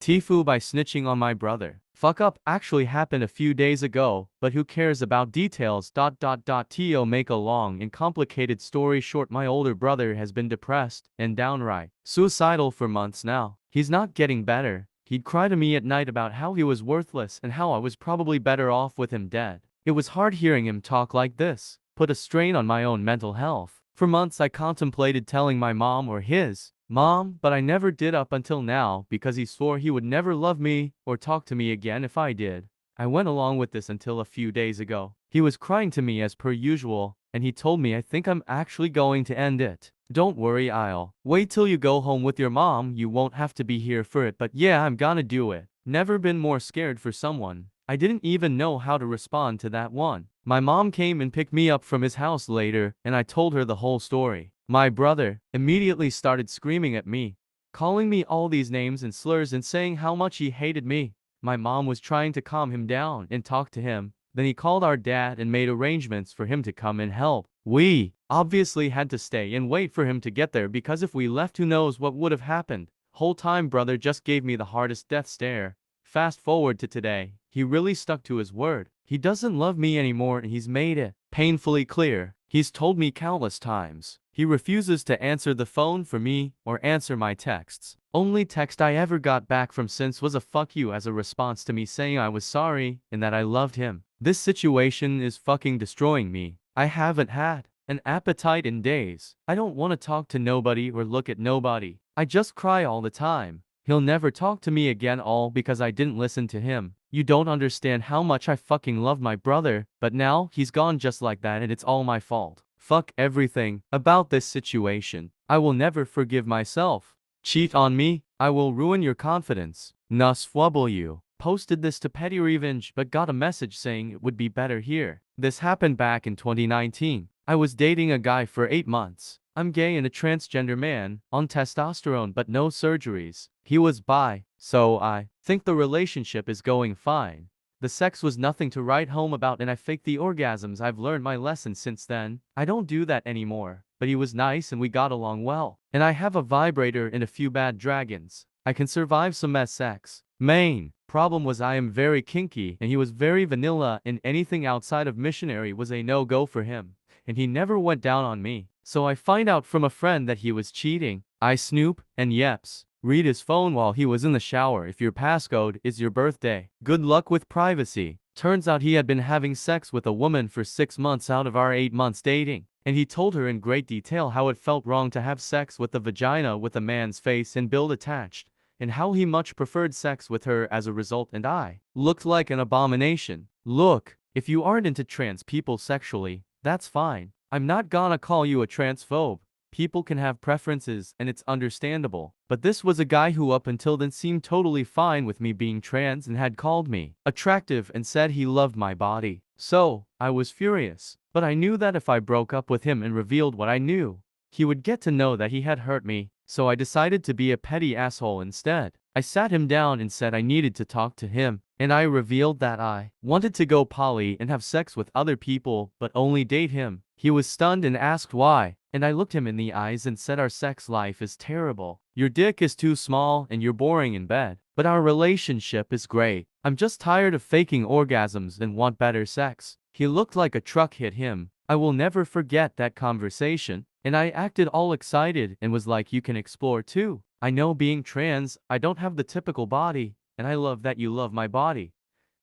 TIFU by snitching on my brother. Fuck up actually happened a few days ago, but who cares about details. To make a long and complicated story short, my older brother has been depressed and downright suicidal for months now. He's not getting better. He'd cry to me at night about how he was worthless and how I was probably better off with him dead. It was hard hearing him talk like this, put a strain on my own mental health. For months I contemplated telling my mom or his mom, but I never did up until now because he swore he would never love me or talk to me again if I did. I went along with this until a few days ago. He was crying to me as per usual, and he told me I think I'm actually going to end it. Don't worry, I'll wait till you go home with your mom, you won't have to be here for it, but yeah, I'm gonna do it. Never been more scared for someone. I didn't even know how to respond to that one. My mom came and picked me up from his house later, and I told her the whole story. My brother immediately started screaming at me, calling me all these names and slurs and saying how much he hated me. My mom was trying to calm him down and talk to him. Then he called our dad and made arrangements for him to come and help. We obviously had to stay and wait for him to get there because if we left, who knows what would have happened. Whole time brother just gave me the hardest death stare. Fast forward to today, he really stuck to his word. He doesn't love me anymore and he's made it painfully clear. He's told me countless times. He refuses to answer the phone for me or answer my texts. Only text I ever got back from since was a fuck you as a response to me saying I was sorry and that I loved him. This situation is fucking destroying me. I haven't had an appetite in days. I don't want to talk to nobody or look at nobody. I just cry all the time. He'll never talk to me again, all because I didn't listen to him. You don't understand how much I fucking love my brother, but now he's gone just like that and it's all my fault. Fuck everything about this situation. I will never forgive myself. Cheat on me, I will ruin your confidence. NSW. Posted this to petty revenge but got a message saying it would be better here. This happened back in 2019. I was dating a guy for 8 months. I'm gay and a transgender man, on testosterone but no surgeries. He was bi, so I think the relationship is going fine. The sex was nothing to write home about and I faked the orgasms. I've learned my lesson since then. I don't do that anymore. But he was nice and we got along well. And I have a vibrator and a few bad dragons. I can survive some mess sex. Main problem was I am very kinky and he was very vanilla and anything outside of missionary was a no-go for him. And he never went down on me. So I find out from a friend that he was cheating. I snoop and yeps. Read his phone while he was in the shower if your passcode is your birthday. Good luck with privacy. Turns out he had been having sex with a woman for 6 months out of our 8 months dating. And he told her in great detail how it felt wrong to have sex with a vagina with a man's face and build attached. And how he much preferred sex with her as a result and I looked like an abomination. Look, if you aren't into trans people sexually, that's fine. I'm not gonna call you a transphobe. People can have preferences and it's understandable. But this was a guy who up until then seemed totally fine with me being trans and had called me attractive and said he loved my body. So, I was furious. But I knew that if I broke up with him and revealed what I knew, he would get to know that he had hurt me. So I decided to be a petty asshole instead. I sat him down and said I needed to talk to him. And I revealed that I wanted to go poly and have sex with other people, but only date him. He was stunned and asked why. And I looked him in the eyes and said our sex life is terrible. Your dick is too small and you're boring in bed. But our relationship is great. I'm just tired of faking orgasms and want better sex. He looked like a truck hit him. I will never forget that conversation. And I acted all excited and was like, you can explore too. I know being trans, I don't have the typical body, and I love that you love my body.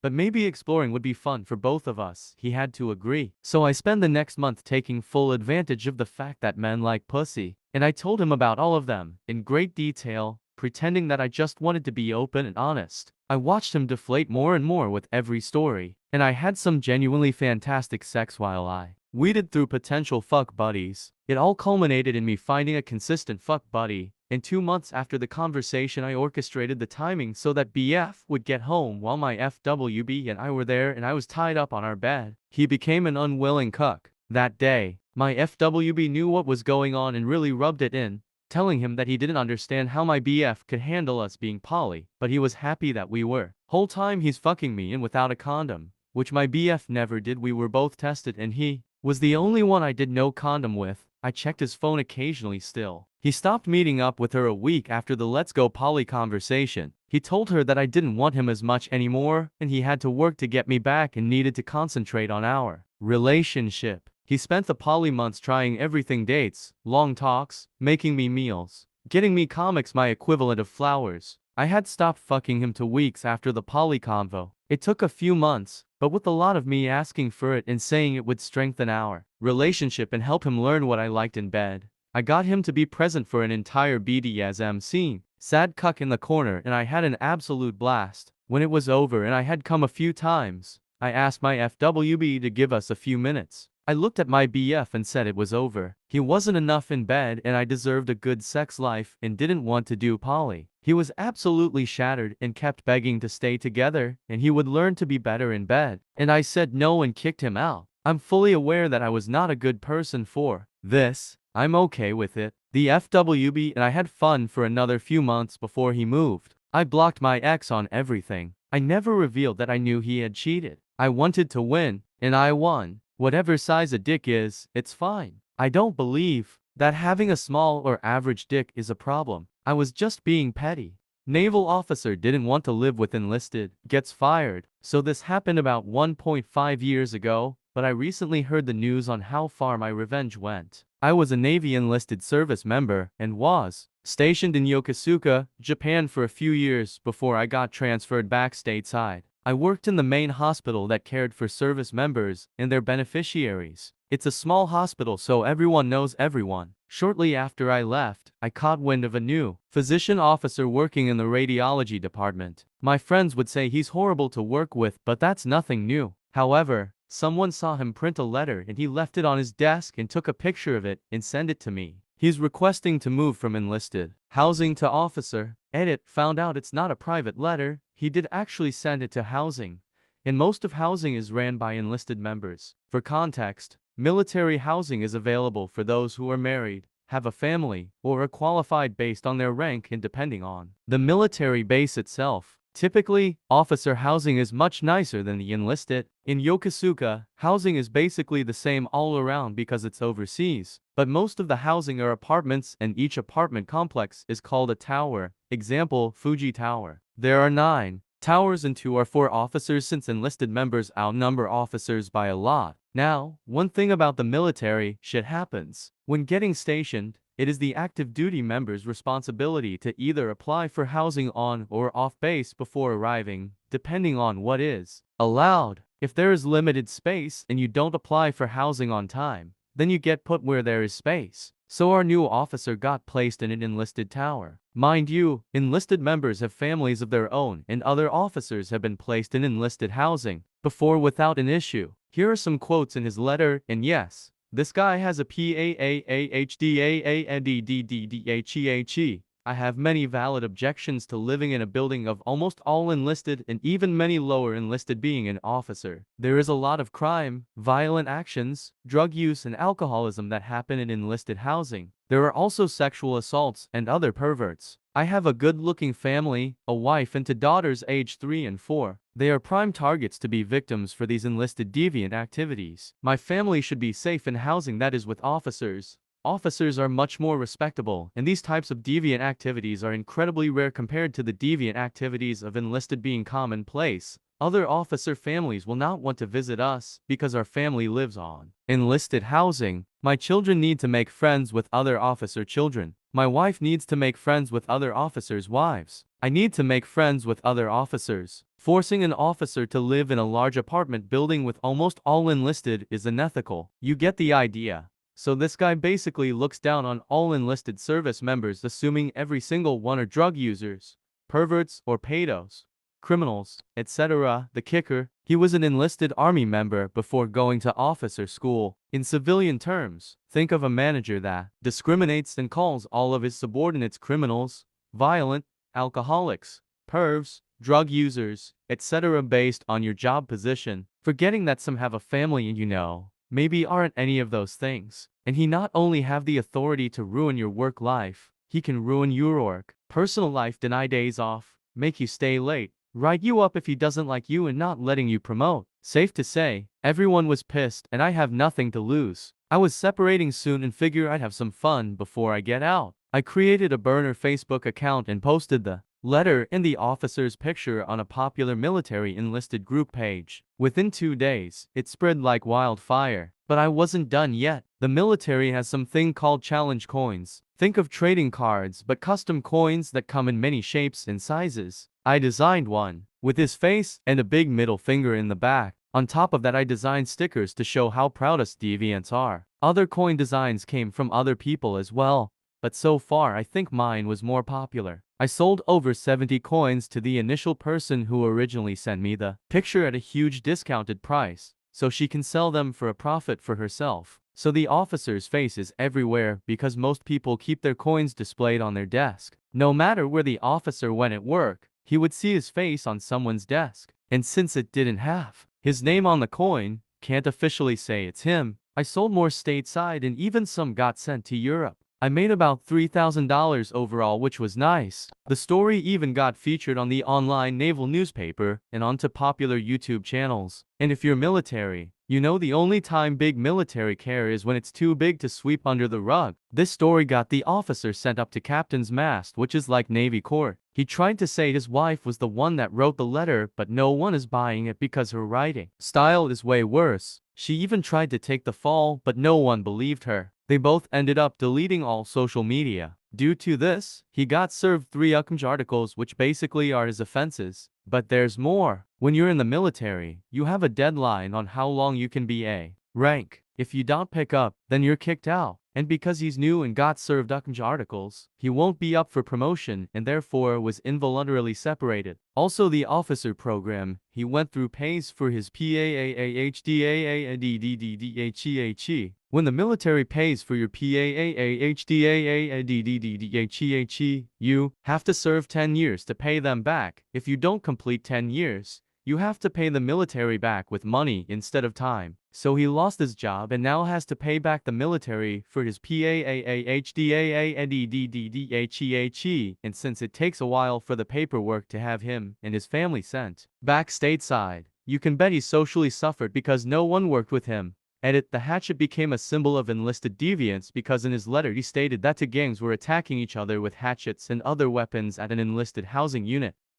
But maybe exploring would be fun for both of us. He had to agree. So I spend the next month taking full advantage of the fact that men like pussy. And I told him about all of them, in great detail, pretending that I just wanted to be open and honest. I watched him deflate more and more with every story. And I had some genuinely fantastic sex while I weeded through potential fuck buddies. It all culminated in me finding a consistent fuck buddy. And 2 months after the conversation I orchestrated the timing so that BF would get home while my FWB and I were there and I was tied up on our bed. He became an unwilling cuck. That day, my FWB knew what was going on and really rubbed it in, telling him that he didn't understand how my BF could handle us being poly, but he was happy that we were. Whole time he's fucking me and without a condom, which my BF never did. We were both tested and he was the only one I did no condom with. I checked his phone occasionally still. He stopped meeting up with her a week after the let's go poly conversation. He told her that I didn't want him as much anymore, and he had to work to get me back and needed to concentrate on our relationship. He spent the poly months trying everything: dates, long talks, making me meals, getting me comics, my equivalent of flowers. I had stopped fucking him 2 weeks after the poly convo. It took a few months, but with a lot of me asking for it and saying it would strengthen our relationship and help him learn what I liked in bed. I got him to be present for an entire BDSM scene. Sad cuck in the corner, and I had an absolute blast. When it was over and I had come a few times, I asked my FWB to give us a few minutes. I looked at my BF and said it was over. He wasn't enough in bed and I deserved a good sex life and didn't want to do poly. He was absolutely shattered and kept begging to stay together and he would learn to be better in bed. And I said no and kicked him out. I'm fully aware that I was not a good person for this. I'm okay with it. The FWB and I had fun for another few months before he moved. I blocked my ex on everything. I never revealed that I knew he had cheated. I wanted to win, and I won. Whatever size a dick is, it's fine. I don't believe that having a small or average dick is a problem. I was just being petty. Naval officer didn't want to live with enlisted, gets fired. So this happened about 1.5 years ago, but I recently heard the news on how far my revenge went. I was a Navy enlisted service member and was stationed in Yokosuka, Japan for a few years before I got transferred back stateside. I worked in the main hospital that cared for service members and their beneficiaries. It's a small hospital so everyone knows everyone. Shortly after I left, I caught wind of a new physician officer working in the radiology department. My friends would say he's horrible to work with, but that's nothing new. However, someone saw him print a letter and he left it on his desk and took a picture of it and sent it to me. He's requesting to move from enlisted housing to officer. Edit, found out it's not a private letter. He did actually send it to housing. And most of housing is ran by enlisted members. For context, military housing is available for those who are married, have a family, or are qualified based on their rank and depending on the military base itself. Typically, officer housing is much nicer than the enlisted. In Yokosuka, housing is basically the same all around because it's overseas. But most of the housing are apartments and each apartment complex is called a tower. Example, Fuji Tower. There are 9 towers and 2 are for officers since enlisted members outnumber officers by a lot. Now, one thing about the military, shit happens. When getting stationed, it is the active duty member's responsibility to either apply for housing on or off base before arriving, depending on what is allowed. If there is limited space and you don't apply for housing on time, then you get put where there is space. So our new officer got placed in an enlisted tower. Mind you, enlisted members have families of their own and other officers have been placed in enlisted housing before without an issue. Here are some quotes in his letter, and yes, this guy has a PAAAHDAANDDDDHEHE. I have many valid objections to living in a building of almost all enlisted and even many lower enlisted being an officer. There is a lot of crime, violent actions, drug use and alcoholism that happen in enlisted housing. There are also sexual assaults and other perverts. I have a good-looking family, a wife and 2 daughters aged 3 and 4. They are prime targets to be victims for these enlisted deviant activities. My family should be safe in housing that is with officers. Officers are much more respectable, and these types of deviant activities are incredibly rare compared to the deviant activities of enlisted being commonplace. Other officer families will not want to visit us because our family lives on enlisted housing. My children need to make friends with other officer children. My wife needs to make friends with other officers' wives. I need to make friends with other officers. Forcing an officer to live in a large apartment building with almost all enlisted is unethical. You get the idea. So this guy basically looks down on all enlisted service members, assuming every single one are drug users, perverts or pedos, criminals, etc. The kicker, he was an enlisted army member before going to officer school. In civilian terms, think of a manager that discriminates and calls all of his subordinates criminals, violent, alcoholics, pervs, drug users, etc. based on your job position, forgetting that some have a family and maybe aren't any of those things. And he not only have the authority to ruin your work life, he can ruin your work personal life, deny days off, make you stay late, write you up if he doesn't like you and not letting you promote. Safe to say, everyone was pissed and I have nothing to lose. I was separating soon and figure I'd have some fun before I get out. I created a burner Facebook account and posted the letter and the officer's picture on a popular military enlisted group page. Within 2 days, it spread like wildfire. But I wasn't done yet. The military has something called challenge coins. Think of trading cards but custom coins that come in many shapes and sizes. I designed one with his face and a big middle finger in the back. On top of that, I designed stickers to show how proud us deviants are. Other coin designs came from other people as well, but so far I think mine was more popular. I sold over 70 coins to the initial person who originally sent me the picture at a huge discounted price, so she can sell them for a profit for herself. So the officer's face is everywhere because most people keep their coins displayed on their desk. No matter where the officer went at work, he would see his face on someone's desk. And since it didn't have his name on the coin, can't officially say it's him, I sold more stateside and even some got sent to Europe. I made about $3,000 overall, which was nice. The story even got featured on the online naval newspaper and onto popular YouTube channels. And if you're military, you know the only time big military care is when it's too big to sweep under the rug. This story got the officer sent up to captain's mast, which is like Navy court. He tried to say his wife was the one that wrote the letter, but no one is buying it because her writing style is way worse. She even tried to take the fall, but no one believed her. They both ended up deleting all social media. Due to this, he got served 3 articles, which basically are his offenses. But there's more. When you're in the military, you have a deadline on how long you can be a rank. If you don't pick up, then you're kicked out. And because he's new and got served articles, he won't be up for promotion and therefore was involuntarily separated. Also, the officer program he went through pays for his PAAHDAADDDDHEHE. When the military pays for your PAAHDAADDDHEHE, you have to serve 10 years to pay them back. If you don't complete 10 years, you have to pay the military back with money instead of time. So he lost his job and now has to pay back the military for his PAAHDAADDDHEHE, and since it takes a while for the paperwork to have him and his family sent back stateside, you can bet he socially suffered because no one worked with him. Edit: the hatchet became a symbol of enlisted deviance because in his letter he stated that 2 gangs were attacking each other with hatchets and other weapons at an enlisted housing unit.